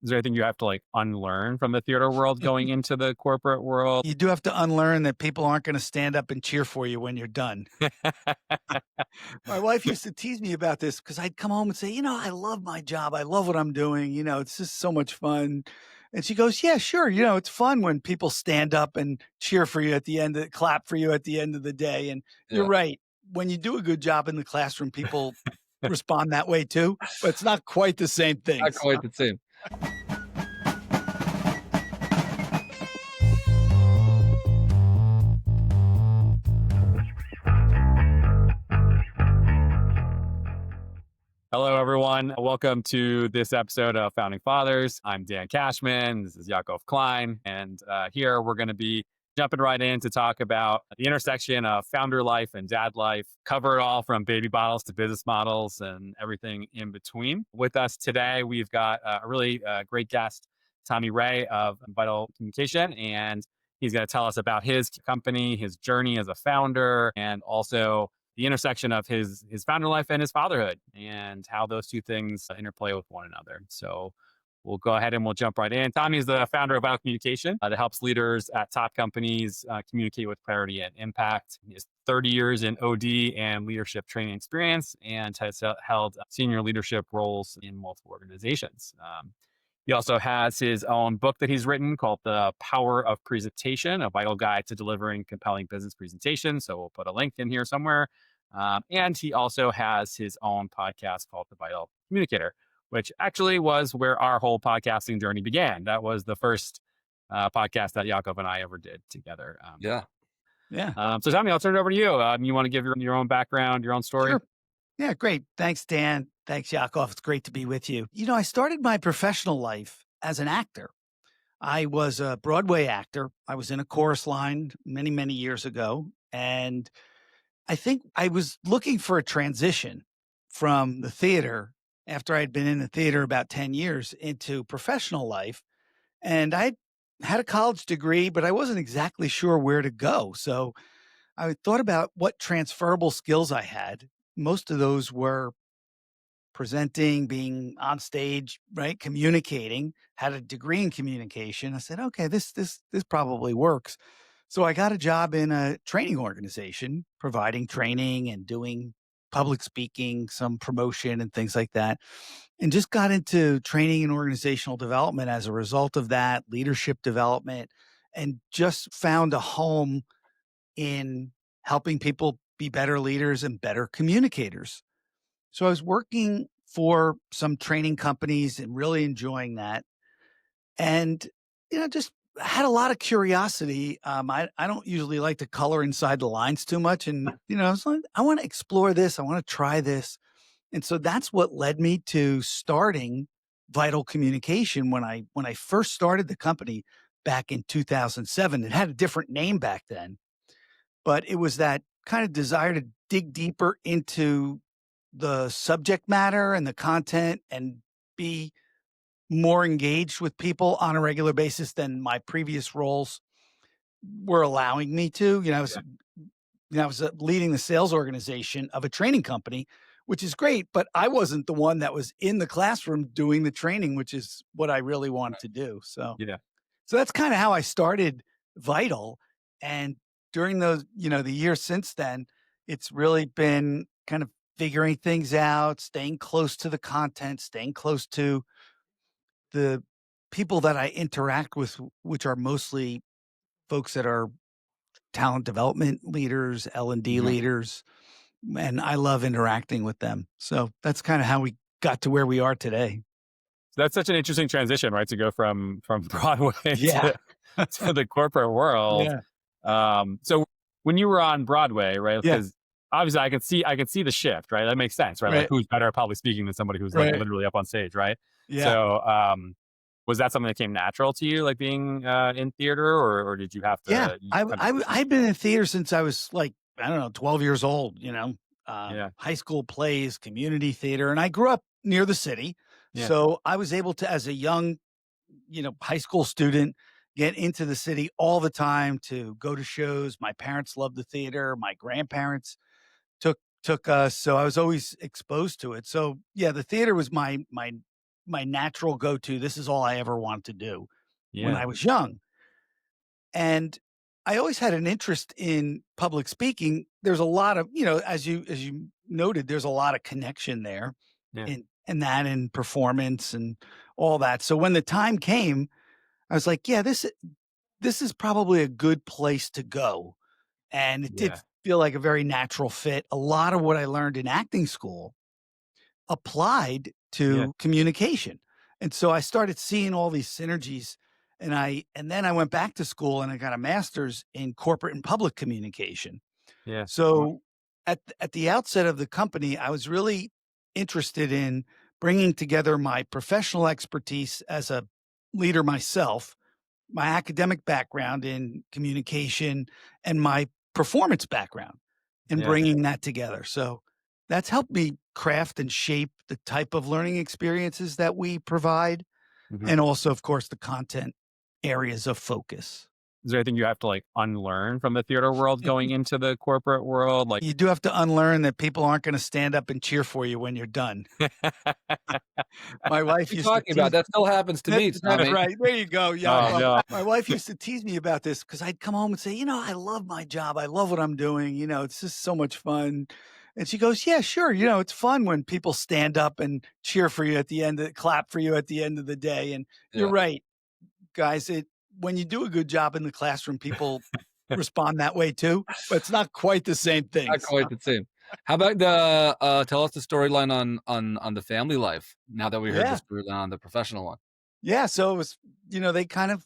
Is there anything you have to like unlearn from the theater world going into the corporate world? You do have to unlearn that people aren't gonna stand up and cheer for you when you're done. My wife used to tease me about this because I'd come home and say, "I love my job. I love what I'm doing. It's just so much fun." And she goes, "Yeah, sure. It's fun when people stand up and cheer for you clap for you at the end of the day." And you're Yeah. right. When you do a good job in the classroom, people respond that way too, but it's not quite the same thing. Not quite the same. Hello, everyone. Welcome to this episode of Founding Fathers. I'm Dan Cashman. This is Yaakov Klein. And here we're going to be jumping right in to talk about the intersection of founder life and dad life, cover it all from baby bottles to business models and everything in between. With us today, we've got a really great guest, Tommy Ray of Vital Communication. And he's going to tell us about his company, his journey as a founder, and also the intersection of his founder life and his fatherhood and how those two things interplay with one another. So we'll go ahead and we'll jump right in. Tommy is the founder of Vital Communication that helps leaders at top companies communicate with clarity and impact. He has 30 years in OD and leadership training experience and has held senior leadership roles in multiple organizations. He also has his own book that he's written called The Power of Presentation, a vital guide to delivering compelling business presentations. So we'll put a link in here somewhere. And he also has his own podcast called The Vital Communicator, which actually was where our whole podcasting journey began. That was the first podcast that Yaakov and I ever did together. Yeah. Yeah, So Tommy, I'll turn it over to you. You want to give your own background, your own story? sure. Yeah, great. Thanks, Dan. Thanks, Yakov. It's great to be with you. I started my professional life as an actor. I was a Broadway actor. I was in a chorus line many, many years ago. And I think I was looking for a transition from the theater after I'd been in the theater about 10 years into professional life. And I had a college degree, but I wasn't exactly sure where to go. So I thought about what transferable skills I had. Most of those were presenting, being on stage, right? Communicating, had a degree in communication. I said, okay, this probably works. So I got a job in a training organization, providing training and doing public speaking, some promotion and things like that. And just got into training and organizational development as a result of that, leadership development, and just found a home in helping people be better leaders and better communicators. So I was working for some training companies and really enjoying that. And, just had a lot of curiosity. I don't usually like to color inside the lines too much. And, I was like, I want to explore this. I want to try this. And so that's what led me to starting Vital Communication when I first started the company back in 2007. It had a different name back then, but it was that kind of desire to dig deeper into the subject matter and the content and be more engaged with people on a regular basis than my previous roles were allowing me to. I was leading the sales organization of a training company, which is great, but I wasn't the one that was in the classroom doing the training, which is what I really wanted to do. So, Yeah. so that's kind of how I started Vital. And during the years since then, it's really been kind of figuring things out, staying close to the content, staying close to the people that I interact with, which are mostly folks that are talent development leaders, L&D Mhm. leaders, and I love interacting with them. So that's kind of how we got to where we are today. So that's such an interesting transition, right? To go from Broadway Yeah. to the corporate world. Yeah. So when you were on Broadway, right? Yeah. Because obviously I can see the shift, right? That makes sense, right? Like Right. who's better at public speaking than somebody who's like Right. literally up on stage, right? Yeah. So was that something that came natural to you, like being in theater, or did you have Yeah. to? You I, kind I, of, I've been in theater since I was like, I don't know, 12 years old, yeah, high school plays, community theater. And I grew up near the city. yeah, So I was able to, as a young, high school student, get into the city all the time to go to shows. My parents loved the theater. My grandparents took us. So I was always exposed to it. So yeah, the theater was my my natural go-to. This is all I ever wanted to do when Yeah. I was young. And I always had an interest in public speaking. There's a lot of, as you noted, there's a lot of connection there Yeah. in that and performance and all that. So when the time came, I was like, yeah, this is probably a good place to go. And it did Yeah. feel like a very natural fit. A lot of what I learned in acting school applied Yeah. to communication. And so I started seeing all these synergies, and then I went back to school and I got a master's in corporate and public communication. Yeah. So at the outset of the company, I was really interested in bringing together my professional expertise as a leader myself, my academic background in communication, and my performance background, and Yeah. bringing that together. So that's helped me craft and shape the type of learning experiences that we provide, Mhm. and also, of course, the content areas of focus. Is there anything you have to like unlearn from the theater world going into the corporate world? Like, You do have to unlearn that people aren't going to stand up and cheer for you when you're done. My What are wife you used to talking about? tease. That still happens to me, That's Tommy. right. There you go. Yeah. oh Well, no. my wife used to tease me about this because I'd come home and say, I love my job. I love what I'm doing. It's just so much fun. And she goes, yeah, sure. It's fun when people stand up and cheer for you at the end, clap for you at the end of the day. And you're Yeah, right, guys. When you do a good job in the classroom, people respond that way too, but it's not quite the same thing. not quite So, the same. How about tell us the storyline on the family life now that we heard the yeah. storyline on the professional one. Yeah. So it was, they kind of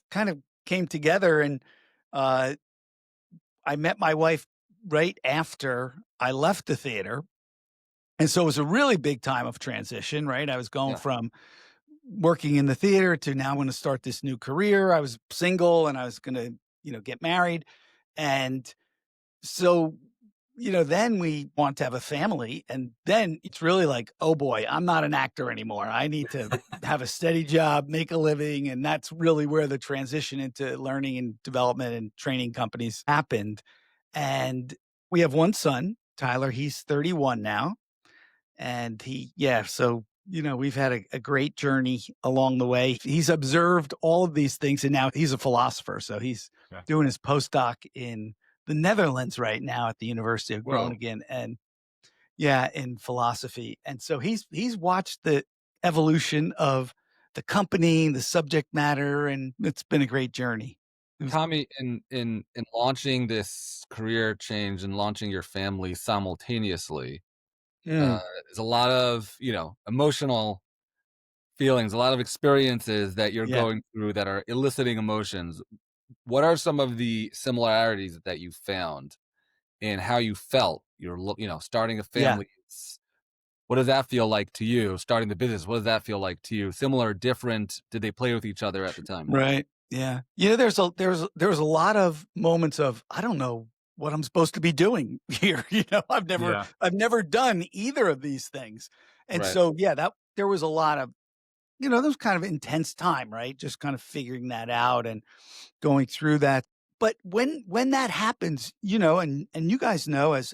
came together, and uh, I met my wife right after I left the theater. And so it was a really big time of transition, right? I was going Yeah. from working in the theater to now I'm going to start this new career. I was single and I was going to, get married. And so, then we want to have a family. And then it's really like, oh boy, I'm not an actor anymore. I need to have a steady job, make a living. And that's really where the transition into learning and development and training companies happened. And we have one son, Tyler. He's 31 now. And so, we've had a great journey along the way. He's observed all of these things, and now he's a philosopher. So he's Yeah. doing his postdoc in the Netherlands right now at the University of Whoa. Groningen, and in philosophy. And so he's watched the evolution of the company, the subject matter, and it's been a great journey. It was, Tommy, in launching this career change and launching your family simultaneously, uh, mm, there's a lot of, emotional feelings, a lot of experiences that you're yeah, going through that are eliciting emotions. What are some of the similarities that you found in how you felt? Starting a yeah. family. What does that feel like to you? Starting the business, what does that feel like to you? Similar, different? Did they play with each other at the time? Right. Yeah. There was a lot of moments of I don't know what I'm supposed to be doing here. Yeah. I've never done either of these things. And Right. so that there was a lot of there was kind of intense time, right? Just kind of figuring that out and going through that. But when that happens, and you guys know as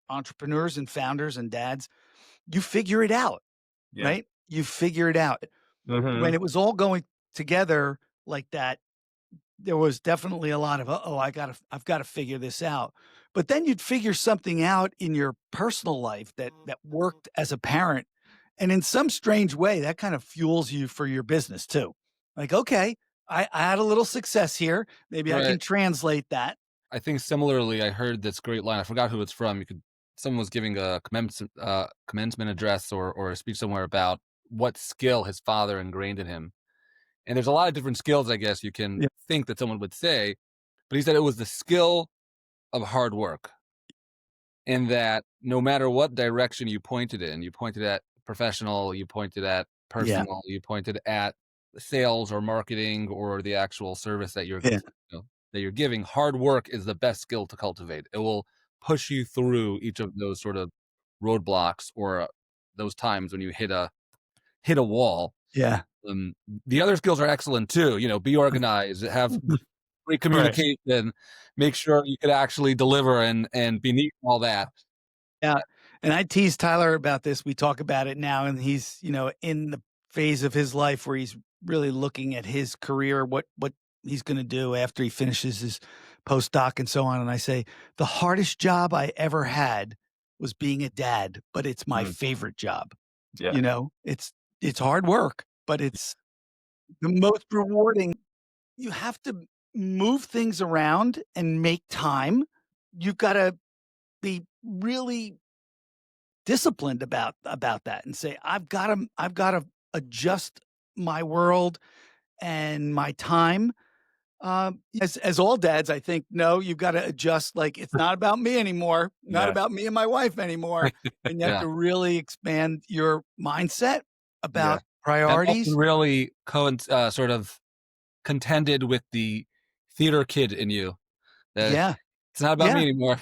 entrepreneurs and founders and dads, you figure it out, Yeah. right? You figure it out. When Hmm. it was all going together like that, there was definitely a lot of, "Uh-oh, I've gotta figure this out." But then you'd figure something out in your personal life that worked as a parent, and in some strange way, that kind of fuels you for your business too. Like, "Okay, I had a little success here. Maybe I Right. can translate that." I think similarly, I heard this great line. I forgot who it's from. Someone was giving a commencement address or a speech somewhere about what skill his father ingrained in him. And there's a lot of different skills, I guess, you can Yeah. think that someone would say, but he said it was the skill of hard work. In that no matter what direction you pointed in, you pointed at professional, you pointed at Yeah. personal, you pointed at sales or marketing or the actual service that Yeah. that you're giving, hard work is the best skill to cultivate. It will push you through each of those sort of roadblocks or those times when you hit a wall. Yeah. Um, the other skills are excellent too, be organized, have great Right. communication, make sure you could actually deliver and beneath all that. Yeah, and I tease Tyler about this. We talk about it now, and he's, in the phase of his life where he's really looking at his career, what he's going to do after he finishes his postdoc and so on. And I say, the hardest job I ever had was being a dad, but it's my Mm. favorite job. Yeah. You know, it's hard work, but it's the most rewarding. You have to move things around and make time. You've got to be really disciplined about that and say, I've got to adjust my world and my time. As all dads, I think, no, you've got to adjust. Like, it's not about me anymore, not Yeah. about me and my wife anymore. And you have Yeah. to really expand your mindset Yeah. about That must have priorities. really sort of contended with the theater kid in you. That Yeah. it's not about me Yeah. anymore.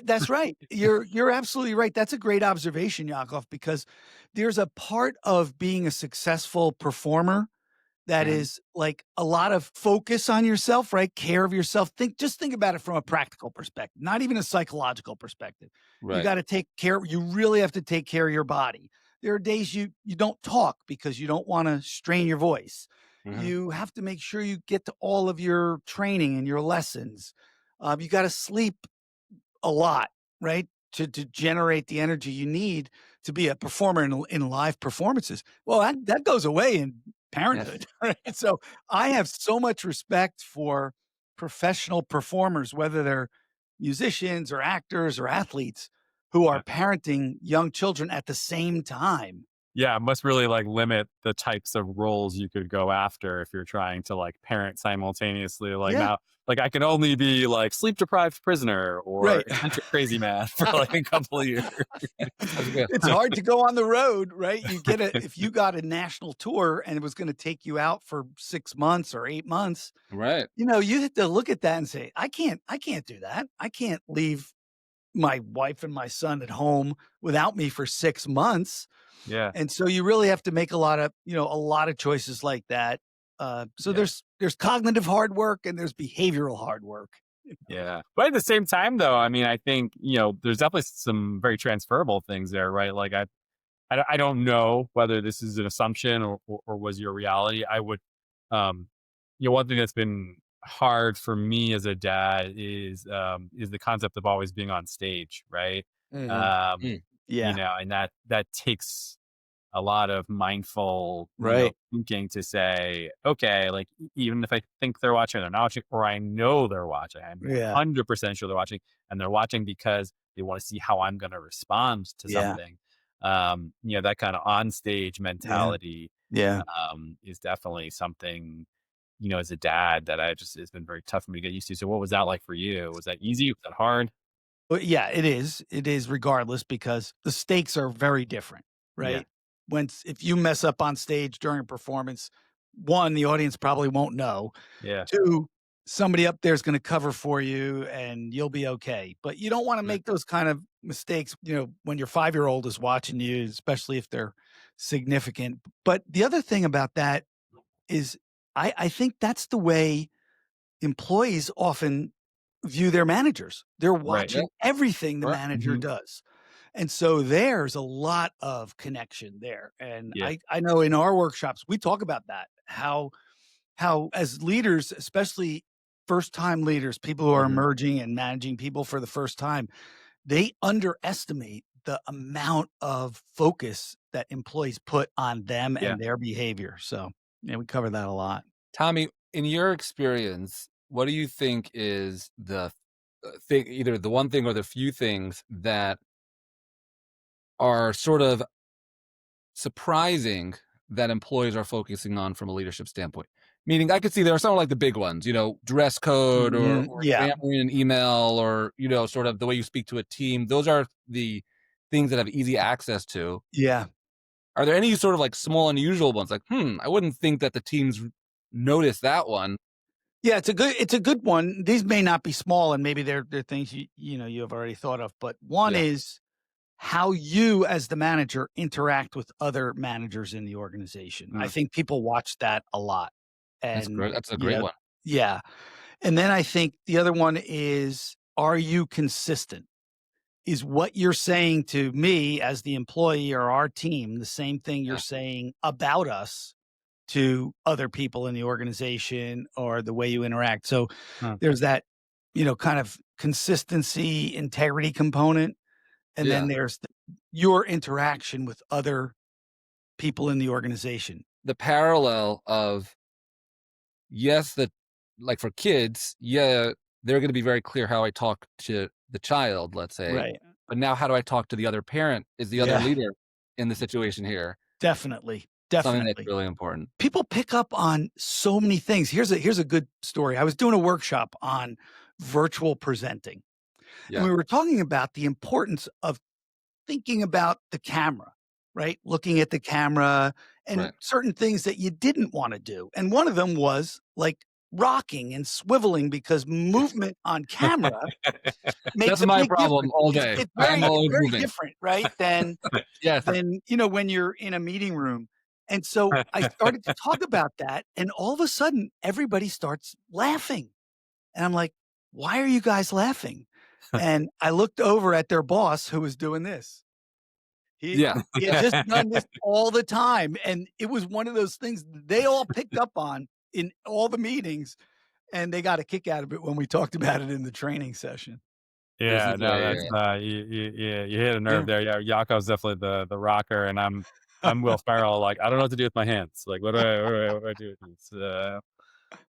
That's right. You're absolutely right. That's a great observation, Yakov, because there's a part of being a successful performer that Mhm. is like a lot of focus on yourself, right? Care of yourself. Think about it from a practical perspective, not even a psychological perspective. You Right. got to take care. You really have to take care of your body. There are days you don't talk because you don't want to strain your voice. Mhm. You have to make sure you get to all of your training and your lessons. You got to sleep a lot, right? To generate the energy you need to be a performer in live performances. Well, that goes away in Yes. parenthood, right? So I have so much respect for professional performers, whether they're musicians or actors or athletes who are Yeah. parenting young children at the same time. Yeah, it must really like limit the types of roles you could go after if you're trying to like parent simultaneously. Like Yeah, now, like I can only be like sleep deprived prisoner or right. eccentric crazy man for like a couple of years. That's good. It's hard to go on the road, right? If you got a national tour and it was going to take you out for 6 months or 8 months, Right. you have to look at that and say, I can't do that. I can't leave my wife and my son at home without me for 6 months. Yeah, And so you really have to make a lot of choices like that. So yeah, there's cognitive hard work and there's behavioral hard work. yeah. But at the same time, though, I mean, I think there's definitely some very transferable things there, right? Like I don't know whether this is an assumption or was your reality. I would, um, one thing that's been hard for me as a dad is the concept of always being on stage, right? Mhm. Um, Mm. Yeah. and that takes a lot of mindful, Right. thinking to say, okay, like even if I think they're watching, they're not watching, or I know they're watching, I'm Yeah. 100% sure they're watching, and they're watching because they want to see how I'm going to respond to Yeah. something. That kind of on stage Yeah. mentality Yeah. is definitely something, as a dad that it's been very tough for me to get used to. So what was that like for you? Was that easy? Was that hard? Well, yeah, it is. It is regardless because the stakes are very different, Yeah. right? If you mess up on stage during a performance, one, the audience probably won't know. Yeah. Two, somebody up there is going to cover for you and you'll be okay. But you don't want to Right. make those kind of mistakes, when your 5-year-old is watching you, especially if they're significant. But the other thing about that is I think that's the way employees often view their managers. They're Right. Yep. watching everything the Right. manager Hmm. does. And so there's a lot of connection there. And Yeah. I know in our workshops, we talk about that, how as leaders, especially first time leaders, people who are Mhm. emerging and managing people for the first time, they underestimate the amount of focus that employees put on them Yeah. and their behavior. So yeah, we cover that a lot. Tommy, in your experience, what do you think is the thing, either the one thing or the few things that are sort of surprising that employees are focusing on from a leadership standpoint? Meaning, I could see there are some like the big ones, dress code or Mhm. Yeah. grammar in an email or, sort of the way you speak to a team. Those are the things that have easy access to. Yeah. Are there any sort of like small, unusual ones? Like, I wouldn't think that the teams notice that one. Yeah, it's a good one. These may not be small and maybe they're things you have already thought of, but one Yeah. is how you as the manager interact with other managers in the organization. I Mm, think people watch that a lot. that's And great. That's a you great know, one. yeah. And then I think the other one is, are you consistent? is what you're saying to me as the employee or our team the same thing you're Yeah. saying about us to other people in the organization or the way you interact? So Hmm. there's that, kind of consistency, integrity component. And then Yeah. there's your interaction with other people in the organization. The parallel of, yes, that, like, for kids, yeah, they're gonna be very clear how I talk to the child, let's say, Right. but now how do I talk to the other parent? Is the other Yeah, leader in the situation here? definitely. Something that's Definitely. really important. People pick up on so many things. Here's a good story. I was doing a workshop on virtual presenting, and Yeah, we were talking about the importance of thinking about the camera, right? Looking at the camera and right. certain things that you didn't want to do. And one of them was like rocking and swiveling because movement on camera makes That's a my big problem difference. all It's day. it's I'm very it's always very moving. different, right, than Yes. when you're in a meeting room. And so I started to talk about that, and all of a sudden, everybody starts laughing. And I'm like, "Why are you guys laughing?" And I looked over at their boss who was doing this. He Yeah. he had just done this all the time, and it was one of those things they all picked up on in all the meetings, and they got a kick out of it when we talked about it in the training session. This Yeah, is no, very, that's you hit a nerve Yeah. there. Yeah, Yaakov's definitely the rocker, and I'm Will Ferrell. Like, I don't know what to do with my hands. Like, what do I do with these?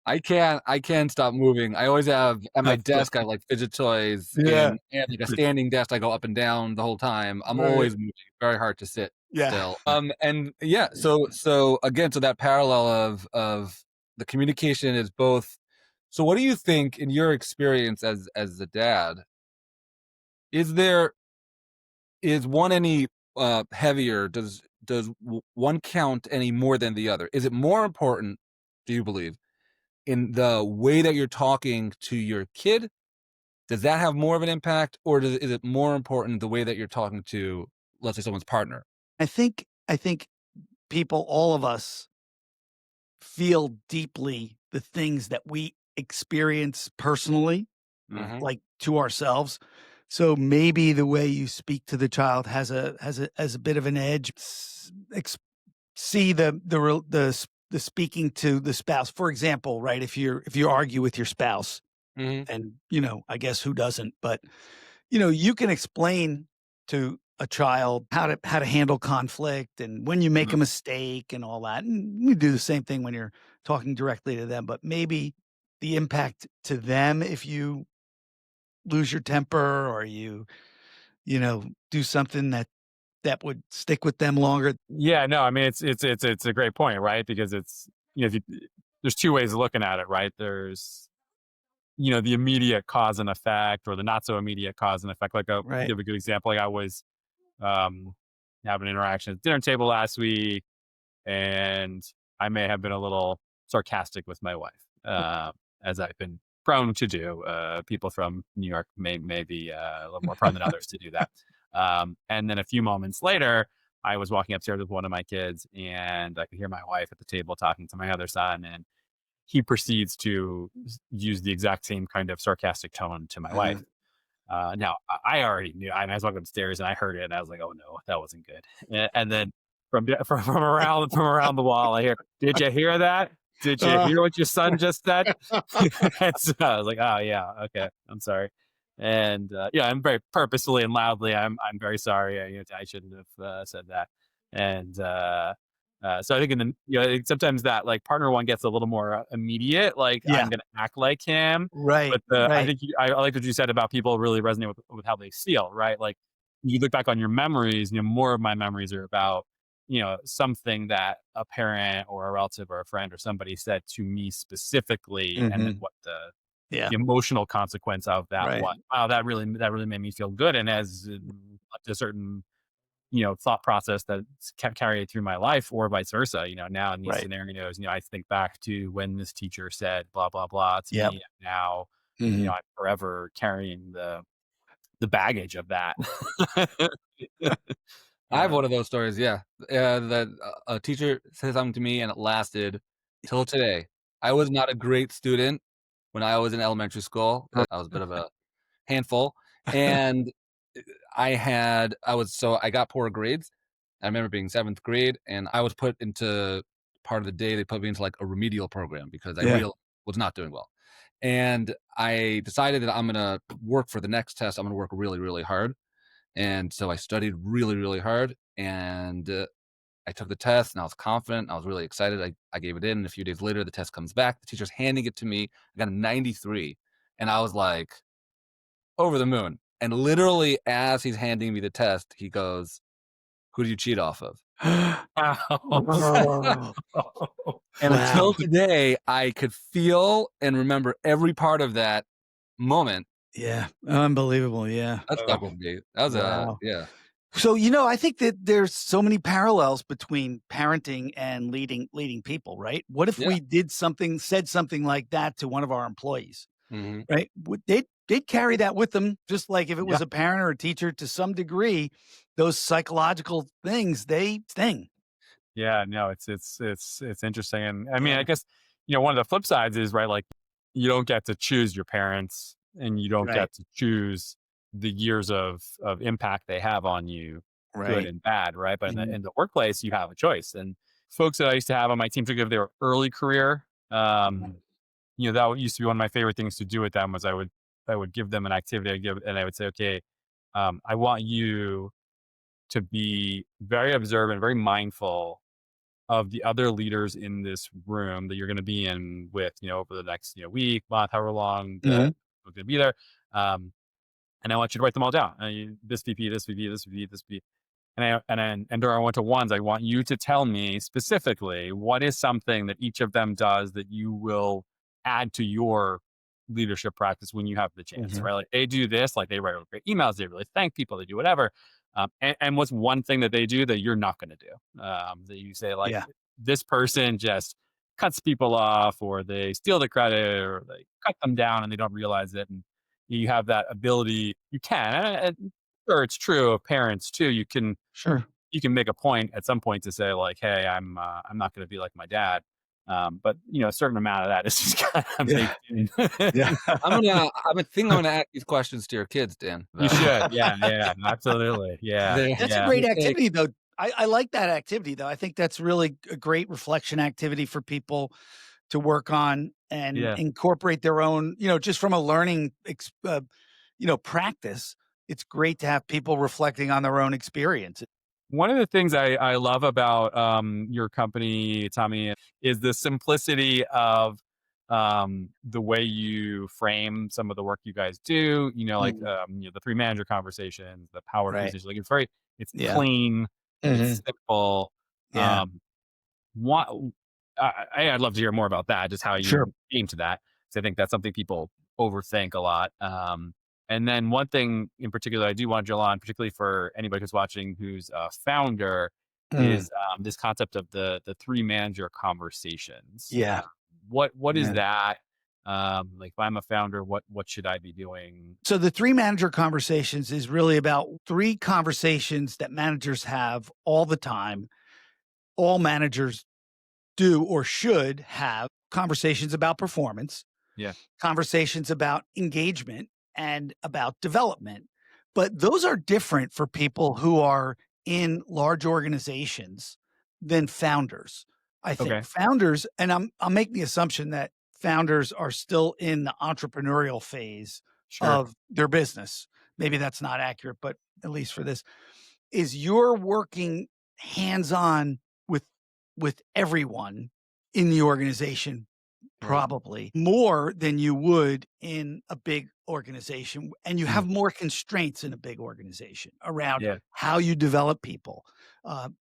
I can't stop moving. I always have at my That's desk, I have, funny. like, fidget toys, Yeah, and, like, a standing desk, I go up and down the whole time. I'm right. always moving. Very hard to sit Yeah. still. And yeah, so again, so that parallel of the communication is both. So what do you think in your experience as a dad, is there is one any, heavier? Does one count any more than the other? Is it more important, do you believe, in the way that you're talking to your kid? Does that have more of an impact, or is it more important the way that you're talking to, let's say, someone's partner? I think people, all of us, feel deeply the things that we experience personally, Mhm. like to ourselves. So maybe the way you speak to the child has a bit of an edge. See the speaking to the spouse. For example, right? If you argue with your spouse, Mhm. and I guess who doesn't, but you can explain to a child how to handle conflict and when you make a mistake and all that. And you do the same thing when you're talking directly to them, but maybe the impact to them if you lose your temper or you do something that would stick with them longer. Yeah, no, I mean it's a great point, right? Because it's if you, there's two ways of looking at it, right? There's the immediate cause and effect, or the not so immediate cause and effect. Like, Right. give a good example. Like, I was um, having an interaction at the dinner table last week, and I may have been a little sarcastic with my wife, as I've been prone to do. People from New York may be a little more prone than others to do that. And then a few moments later, I was walking upstairs with one of my kids, and I could hear my wife at the table talking to my other son, and he proceeds to use the exact same kind of sarcastic tone to my Uh, wife. Now I already knew. I was walking upstairs and I heard it, and I was like, "Oh no, that wasn't good." And then from around the wall, I hear, "Did you hear that? Did you uh, hear what your son just said?" And so I was like, "Oh yeah, okay, I'm sorry." And yeah, I'm very purposefully and loudly. I'm very sorry. I shouldn't have said that. And so I think sometimes that like partner one gets a little more immediate. Like, yeah. I'm gonna act like him, Right. but I Right. think I like what you said about people really resonate with how they feel, right? Like, you look back on your memories, more of my memories are about, something that a parent or a relative or a friend or somebody said to me specifically, and then Hmm. what the Yeah. emotional consequence of that Right. was. Wow, that really made me feel good, and as a certain thought process that kept carried through my life, or vice versa. Now in these Right. scenarios, I think back to when this teacher said blah blah blah to Yep. me. And now, Hmm. I'm forever carrying the baggage of that. I have uh, one of those stories, yeah. That a teacher said something to me, and it lasted till today. I was not a great student when I was in elementary school. I was a bit of a handful, and I got poor grades. I remember being 7th grade, and I was put into part of the day, they put me into, like, a remedial program because I Yeah. real was not doing well. And I decided that I'm gonna work for the next test, I'm gonna work really, really hard. And so I studied really, really hard, and, I took the test, and I was confident, I was really excited, I gave it in, and a few days later, the test comes back, the teacher's handing it to me, I got a 93, and I was like, over the moon. And literally as he's handing me the test, he goes, "Who do you cheat off of?" Oh, And wow. until today, I could feel and remember every part of that moment. Yeah. Unbelievable. Yeah. That stuck Oh, with me. That was a Wow. yeah. So, I think that there's so many parallels between parenting and leading people, right? What if Yeah. we said something like that to one of our employees, Mhm. right? They'd carry that with them, just like if it Yeah. was a parent or a teacher to some degree, those psychological things, they sting. yeah, no, it's interesting, and I mean, I Yeah. guess one of the flip sides is right, like you don't get to choose your parents, and you don't Right. get to choose the years of impact they have on you, good Right. and bad, right? But in the Mhm. in the workplace, you have a choice, and folks that I used to have on my team, particularly if they were early career, Mhm. that used to be one of my favorite things to do with them was I would give them an activity, and I would say, okay, I want you to be very observant, very mindful of the other leaders in this room that you're going to be in with, over the next, week, month, however long Mhm. we're going to be there. Um, and I want you to write them all down. This VP, this VP, this VP, this VP. And during our one-to-ones, I want you to tell me specifically what is something that each of them does that you will add to your leadership practice when you have the chance, Mhm. right? Like they do this, like they write great emails, they really thank people, they do whatever. And what's one thing that they do that you're not going to do? That you say like Yeah. this person just cuts people off, or they steal the credit, or they cut them down and they don't realize it. And you have that ability. You can. And sure, it's true of parents too. Sure. You can make a point at some point to say like, "Hey, I'm not going to be like my dad." But a certain amount of that is just kind of Yeah. baked in. Yeah. I'm gonna ask these questions to your kids, Dan, You about should, yeah, yeah, absolutely, yeah, their That's a yeah, great their take. activity, though. I like that activity, though. I think that's really a great reflection activity for people to work on and yeah. incorporate their own, just from a learning, practice. It's great to have people reflecting on their own experience. One of the things I love about your company, Tommy, is the simplicity of the way you frame some of the work you guys do. Like Mm, the three manager conversations, the power right. conversation. Like it's Yeah. clean, Mhm. it's simple. Yeah. Um, what I'd love to hear more about that, just how Sure. you came to that. 'Cause I think that's something people overthink a lot. And then one thing in particular I do want to drill on, particularly for anybody who's watching who's a founder, Mm, is this concept of the three manager conversations. yeah. What is Yeah. that? Like if I'm a founder, what should I be doing? So the three manager conversations is really about three conversations that managers have all the time. All managers do or should have conversations about performance, Yeah. conversations about engagement, and about development. But those are different for people who are in large organizations than founders. I think Okay. founders, and I'll make the assumption that founders are still in the entrepreneurial phase Sure. of their business. Maybe that's not accurate, but at least for this, is you're working hands on with everyone in the organization, Right. probably more than you would in a big organization, and you Mm, have more constraints in a big organization around yeah. how you develop people.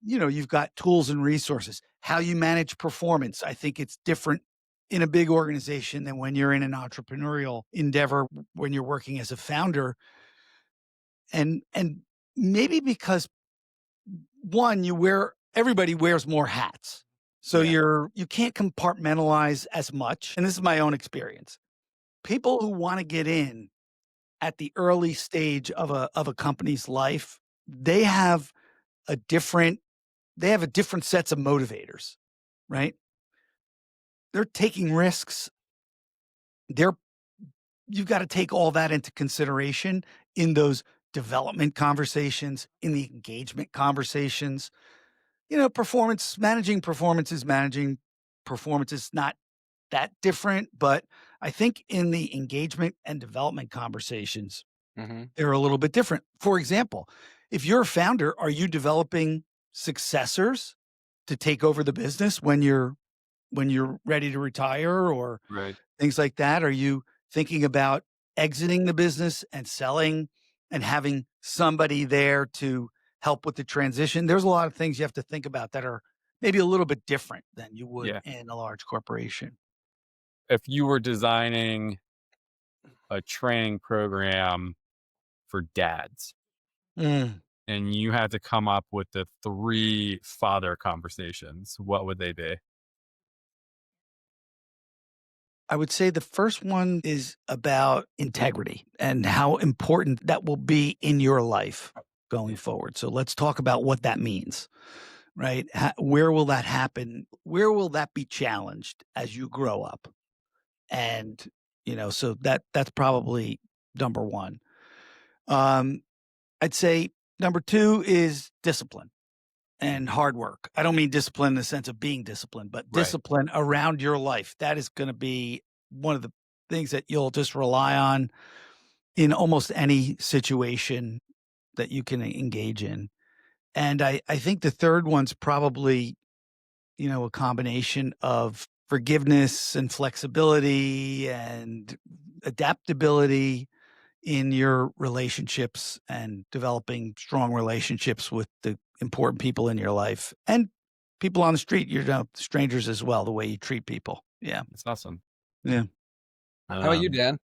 You've got tools and resources, how you manage performance. I think it's different in a big organization than when you're in an entrepreneurial endeavor, when you're working as a founder. And maybe because one, everybody wears more hats. So Yeah. you can't compartmentalize as much. And this is my own experience. People who want to get in at the early stage of a company's life, they have a different sets of motivators, right? They're taking risks. They're You've got to take all that into consideration in those development conversations, in the engagement conversations. Managing performance is not that different, but I think in the engagement and development conversations, Hmm. they're a little bit different. For example, if you're a founder, are you developing successors to take over the business when you're ready to retire or Right. things like that? Are you thinking about exiting the business and selling and having somebody there to help with the transition? There's a lot of things you have to think about that are maybe a little bit different than you would Yeah. in a large corporation. If you were designing a training program for dads Mm. and you had to come up with the 3 father conversations, what would they be? I would say the first one is about integrity and how important that will be in your life going Yeah, forward. So let's talk about what that means, right? Where will that happen? Where will that be challenged as you grow up? And so that's probably number one. Um, I'd say number two is discipline and hard work. I don't mean discipline in the sense of being disciplined, but right. discipline around your life. That is going to be one of the things that you'll just rely on in almost any situation that you can engage in. And I think the third one's probably, a combination of forgiveness and flexibility and adaptability in your relationships and developing strong relationships with the important people in your life and people on the street, strangers as well, the way you treat people. Yeah. That's awesome. Yeah. How about you, Um, Dan?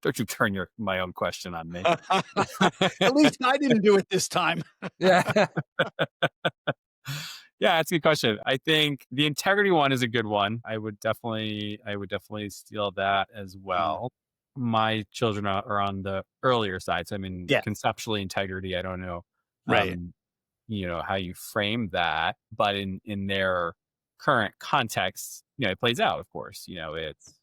don't you turn my own question on me. At least I didn't do it this time. Yeah. Yeah, that's a good question. I think the integrity one is a good one. I would definitely steal that as Mm. well. My children are on the earlier side. So I mean, Yeah. conceptually integrity, I don't know, Right. um, how you frame that, but in their current context, it plays out, of course. It's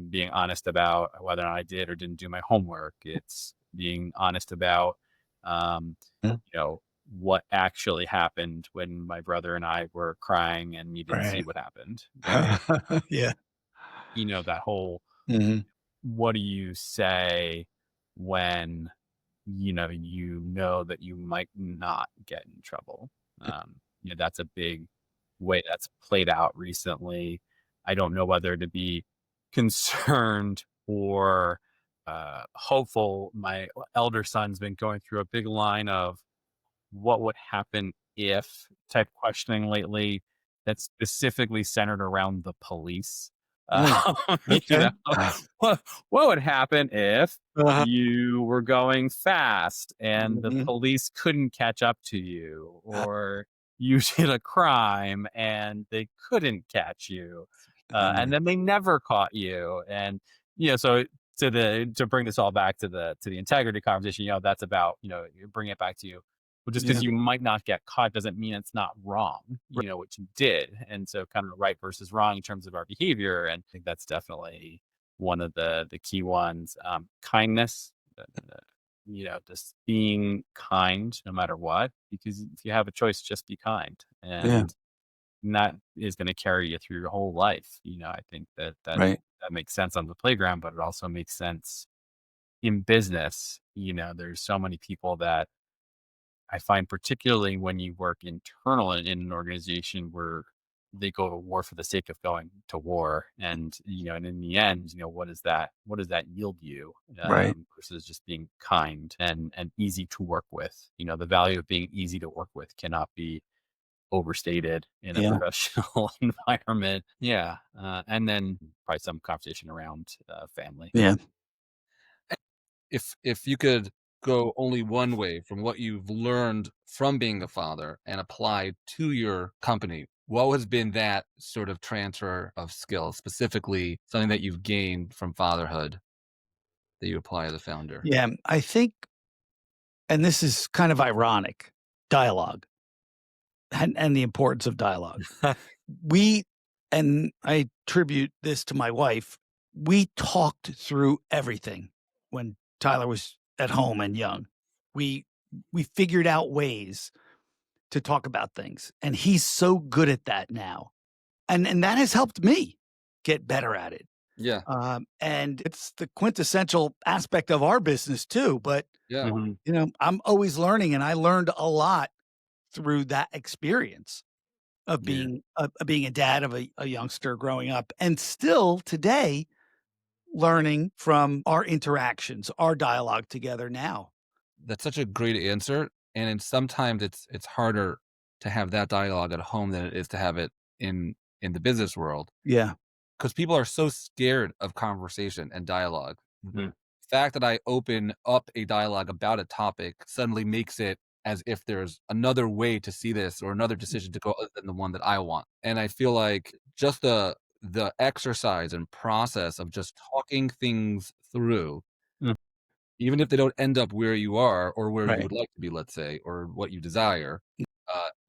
being honest about whether or not I did or didn't do my homework. It's being honest about um, Mm. you know, what actually happened when my brother and I were crying and you didn't see Right. what happened, right? Yeah. That whole, Mhm. what do you say when you know that you might not get in trouble? That's a big way that's played out recently. I don't know whether to be concerned or hopeful. My elder son's been going through a big line of what would happen if type questioning lately that's specifically centered around the police. Mm. Uh, you Okay. know, what, what would happen if Uh-huh. you were going fast and the Mhm. police couldn't catch up to you, or you did a crime and they couldn't catch you, and Uh, then they never caught you, and so to bring this all back to the integrity conversation, that's about you bring it back to you. Well, just because yeah. you might not get caught doesn't mean it's not wrong, Right. what you did. And so kind of right versus wrong in terms of our behavior. And I think that's definitely one of the key ones. Kindness, just being kind no matter what, because if you have a choice, just be kind. Yeah. And that is going to carry you through your whole life. I think Right. that makes sense on the playground, but it also makes sense in business. There's so many people that I find, particularly when you work internal in an organization where they go to war for the sake of going to war, and in the end, what does that yield you, Right. versus just being kind and easy to work with. The value of being easy to work with cannot be overstated in a Yeah. professional environment. Yeah, and then probably some conversation around family. Yeah. If you could go only one way from what you've learned from being a father and apply to your company, what has been that sort of transfer of skills, specifically something that you've gained from fatherhood that you apply as a founder? Yeah. I think, and this is kind of ironic, dialogue and the importance of dialogue. We, and I attribute this to my wife, we talked through everything when Tyler was at home and young. We figured out ways to talk about things, and he's so good at that now. And that has helped me get better at it. Yeah. And it's the quintessential aspect of our business too. But Yeah. I'm always learning, and I learned a lot through that experience of being a dad of a youngster growing up, and still today learning from our interactions, our dialogue together now. That's such a great answer. And sometimes it's harder to have that dialogue at home than it is to have it in the business world. Yeah. Because people are so scared of conversation and dialogue. Mhm. The fact that I open up a dialogue about a topic suddenly makes it as if there's another way to see this or another decision to go other than the one that I want. And I feel like just the exercise and process of just talking things through, Mm. even if they don't end up where you are or where you Right. would like to be, let's say, or what you desire,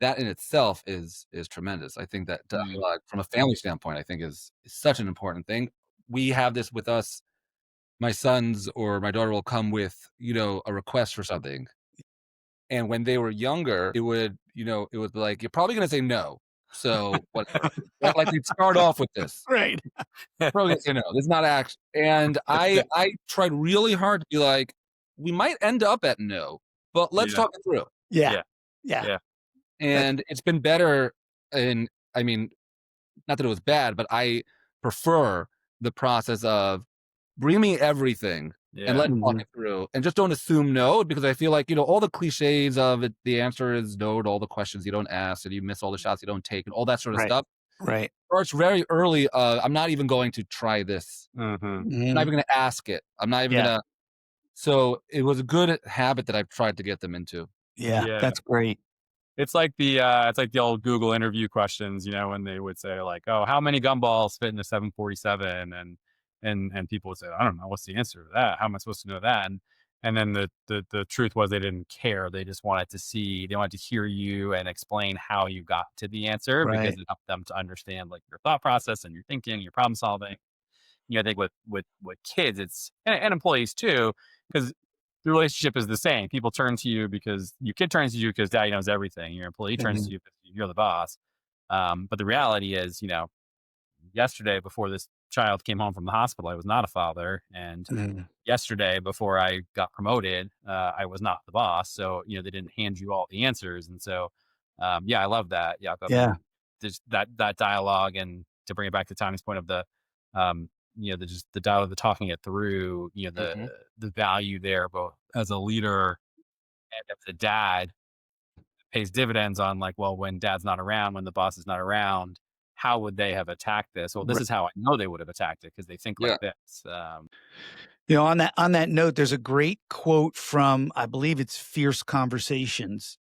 that in itself is tremendous. I think that dialogue from a family standpoint, I think is such an important thing. We have this with us. My sons or my daughter will come with, a request for something. And when they were younger, it would be like, you're probably going to say no. So whatever. Like we'd start off with this. Right. Probably going to say no. This is not action. And I tried really hard to be like, we might end up at no, but let's Yeah. talk it through. Yeah. Yeah. Yeah. And it's been better. And I mean, not that it was bad, but I prefer the process of bring me everything and let's talk it through, and just don't assume no, because I feel like, all the cliches of it, the answer is no to all the questions you don't ask, and you miss all the shots you don't take, and all that sort of Right. stuff. Right. Starts very early. I'm not even going to try this. Mhm. I'm not even going to ask it. I'm not even Yeah. going to. So it was a good habit that I've tried to get them into. Yeah. Yeah. That's great. It's like the old Google interview questions, when they would say like, "Oh, how many gumballs fit in a 747?" And people would say, "I don't know. What's the answer to that? How am I supposed to know that?" And then the truth was they didn't care. They just wanted to see, they wanted to hear you and explain how you got to the answer, because Right. it helped them to understand like your thought process and your thinking, your problem solving. I think with kids, it's and employees too, because the relationship is the same. People turn to you because your kid turns to you because daddy knows everything. Your employee turns to you because you're the boss. But the reality is, yesterday before this child came home from the hospital, I was not a father, and Mhm. yesterday before I got promoted, I was not the boss. So they didn't hand you all the answers, and so I love that, Yaakov. Yeah. There's that dialogue, and to bring it back to Tommy's point of the the dialogue, the talking it through, Mhm. the value there, both as a leader and as a dad, pays dividends on like, well, when dad's not around, when the boss is not around, how would they have attacked this? Well, this is how I know they would have attacked it, because they think like Yeah. this. On that note, there's a great quote from, I believe it's Fierce Conversations.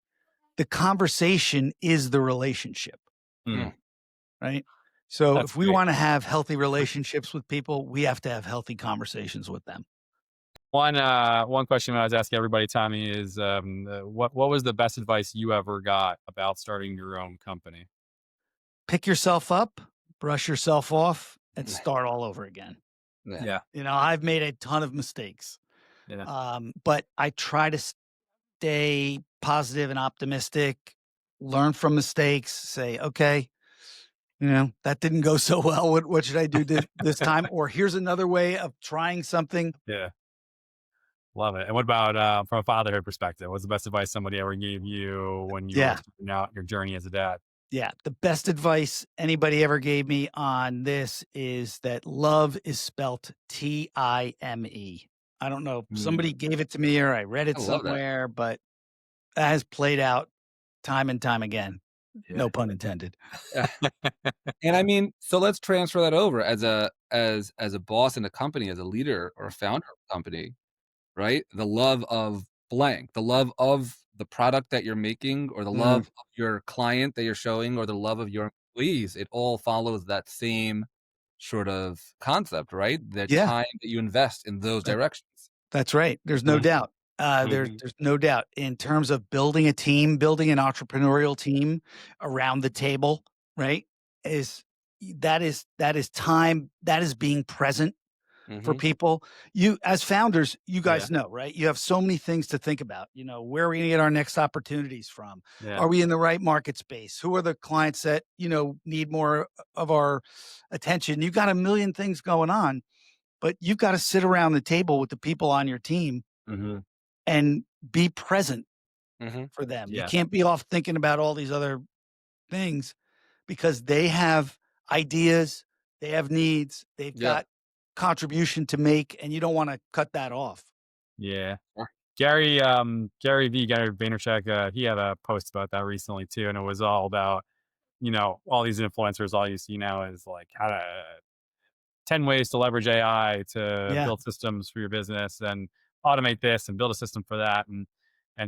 The conversation is the relationship, Mm, right? So that's if we great. want to have healthy relationships with people, we have to have healthy conversations with them. One question I was asking everybody, Tommy, is what was the best advice you ever got about starting your own company? Pick yourself up, brush yourself off, and start all over again. Yeah. Yeah, I've made a ton of mistakes, yeah, but I try to stay positive and optimistic, learn from mistakes, say, okay, that didn't go so well. What should I do this time? Or here's another way of trying something. yeah. Love it. And what about from a fatherhood perspective? What's the best advice somebody ever gave you when you were Yeah. starting out your journey as a dad? Yeah. The best advice anybody ever gave me on this is that love is spelt Time. I don't know. Somebody gave it to me or I read it I love that. somewhere, but that has played out time and time again. Yeah. No pun intended. And I mean, so let's transfer that over as a boss in a company, as a leader or a founder of a company, right? The love of blank, the love of the product that you're making, or the love of your client that you're showing, or the love of your employees. It all follows that same sort of concept, right? The Yeah. time that you invest in those directions. That's right. There's no doubt. There's no doubt in terms of building a team, building an entrepreneurial team around the table, right? Is that is time, that is being present, for Mhm. people. You, as founders, you Yeah. guys know, right? You have so many things to think about. Where are we going to get our next opportunities from? Yeah. Are we in the right market space? Who are the clients that, need more of our attention? You've got a million things going on, but you've got to sit around the table with the people on your team Hmm. and be present Mhm. for them. You Yeah. can't be off thinking about all these other things because they have ideas, they have needs, they've Yeah. got contribution to make, and you don't want to cut that off. Yeah. Sure. Gary Vaynerchuk, he had a post about that recently too. And it was all about, all these influencers, all you see now is like how to 10 ways to leverage AI to Yeah. build systems for your business and automate this and build a system for that. And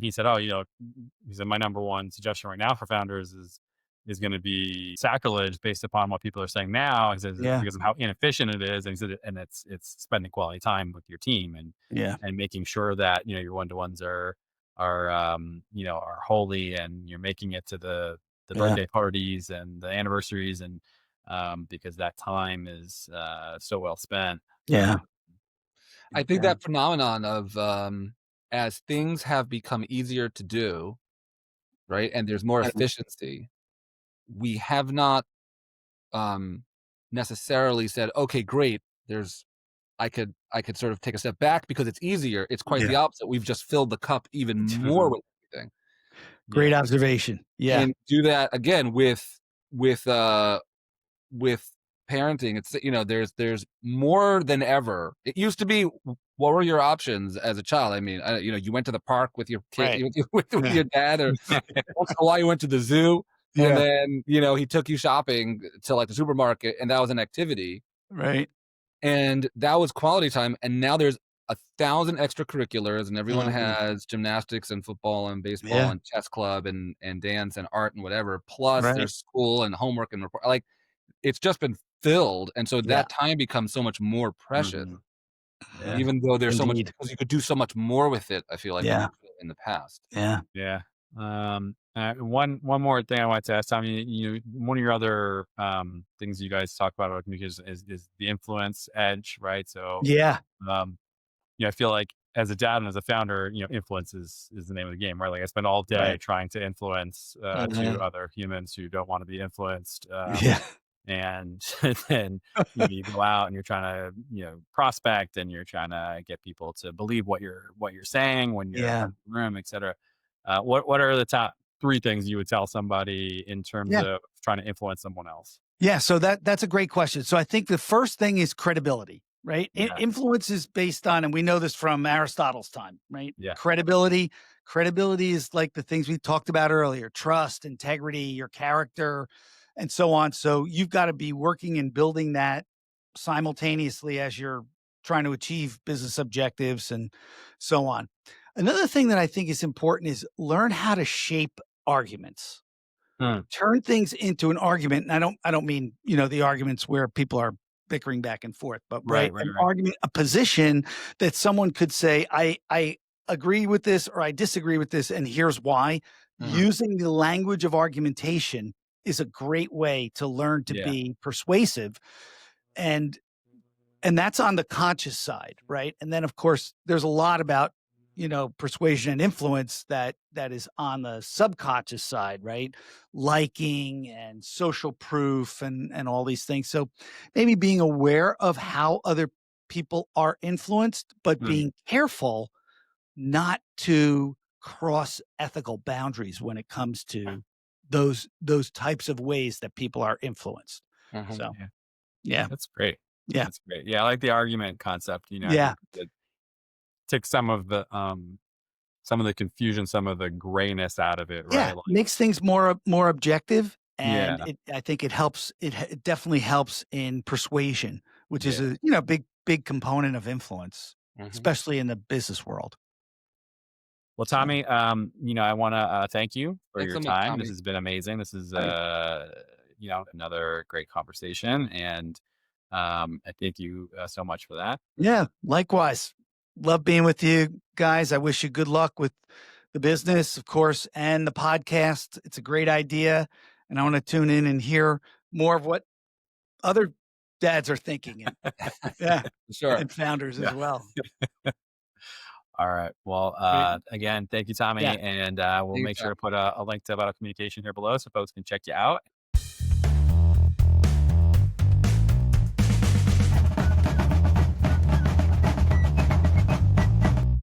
he said, oh, he said my number one suggestion right now for founders is going to be sacrilege based upon what people are saying now. He says it's Yeah. because of how inefficient it is. And he said, and it's spending quality time with your team Yeah. and making sure that your one-to-ones are holy and you're making it to the Yeah. birthday parties and the anniversaries and because that time is so well spent. Yeah. I think Yeah. that phenomenon of, as things have become easier to do, right, and there's more efficiency, we have not, um, necessarily said, "Okay, great, there's I could sort of take a step back because it's easier." It's quite Yeah. the opposite. We've just filled the cup even more Mhm. with everything. Great Yeah. observation. Yeah. And do that again with, uh with parenting. It's, there's more than ever. It used to be, what were your options as a child? I mean, you went to the park with your kid, Right. with Yeah. your dad, or once in a while you went to the zoo, and Yeah. then, he took you shopping to, like, the supermarket, and that was an activity, Right. and that was quality time, and now there's 1,000 extracurriculars, and everyone Mhm. has gymnastics and football and baseball Yeah. and chess club and dance and art and whatever, plus Right. there's school and homework and report, like, it's just been filled, and so Yeah. that time becomes so much more precious, Mhm. Yeah. Mhm. even though there's so much, Indeed. because you could do so much more with it, I feel like, than Yeah. you could in the past. Yeah. Yeah. One more thing I wanted to ask Tommy. One of your other things you guys talk about with communication is the influence edge, right? So, Yeah. um, I feel like as a dad and as a founder, influence is the name of the game, right? Like I spend all day Right. trying to influence to Mhm. other humans who don't want to be influenced. Yeah. And then you go out and you're trying to prospect and you're trying to get people to believe what you're saying when you're in Yeah. front of the room, etc. What are the top three things you would tell somebody in terms Yeah. of trying to influence someone else? Yeah, so that's a great question. So I think the first thing is credibility, right? Yeah. Influence is based on, and we know this from Aristotle's time, right? Yeah. Credibility. Credibility is like the things we talked about earlier: trust, integrity, your character, and so on. So you've got to be working and building that simultaneously as you're trying to achieve business objectives and so on. Another thing that I think is important is learn how to shape arguments, Hmm. turn things into an argument. And I don't mean, the arguments where people are bickering back and forth, but Right. Right. an Right. argument, a position that someone could say, I agree with this or I disagree with this, and here's why. Mhm. Using the language of argumentation is a great way to learn to Yeah. be persuasive. And that's on the conscious side, right? And then of course there's a lot about, persuasion and influence that is on the subconscious side, right? Liking and social proof and all these things. So maybe being aware of how other people are influenced, but Hmm. being careful not to cross ethical boundaries when it comes to those types of ways that people are influenced. Mhm. So Yeah. yeah. That's great. Yeah. That's great. Yeah, I like the argument concept. I Yeah. think it takes some of the confusion, some of the grayness out of it, Yeah, right? Like, makes things more objective, and yeah, I think it helps. It definitely helps in persuasion, which is yeah. a big component of influence, Mhm. especially in the business world. Well, So Tommy, I want to thank you for Thanks your so much, time. This Tommy. has been amazing. This is, great. another great conversation, and I thank you so much for that. Yeah, likewise. Love being with you guys. I wish you good luck with the business, of course, and the podcast. It's a great idea, and I want to tune in and hear more of what other dads are thinking. And yeah, Sure. and founders Yeah. as well. All right. Well, Great. again, thank you, Tommy. Yeah. And we'll make sure Anytime. to put a link to Vital Communication here below so folks can check you out.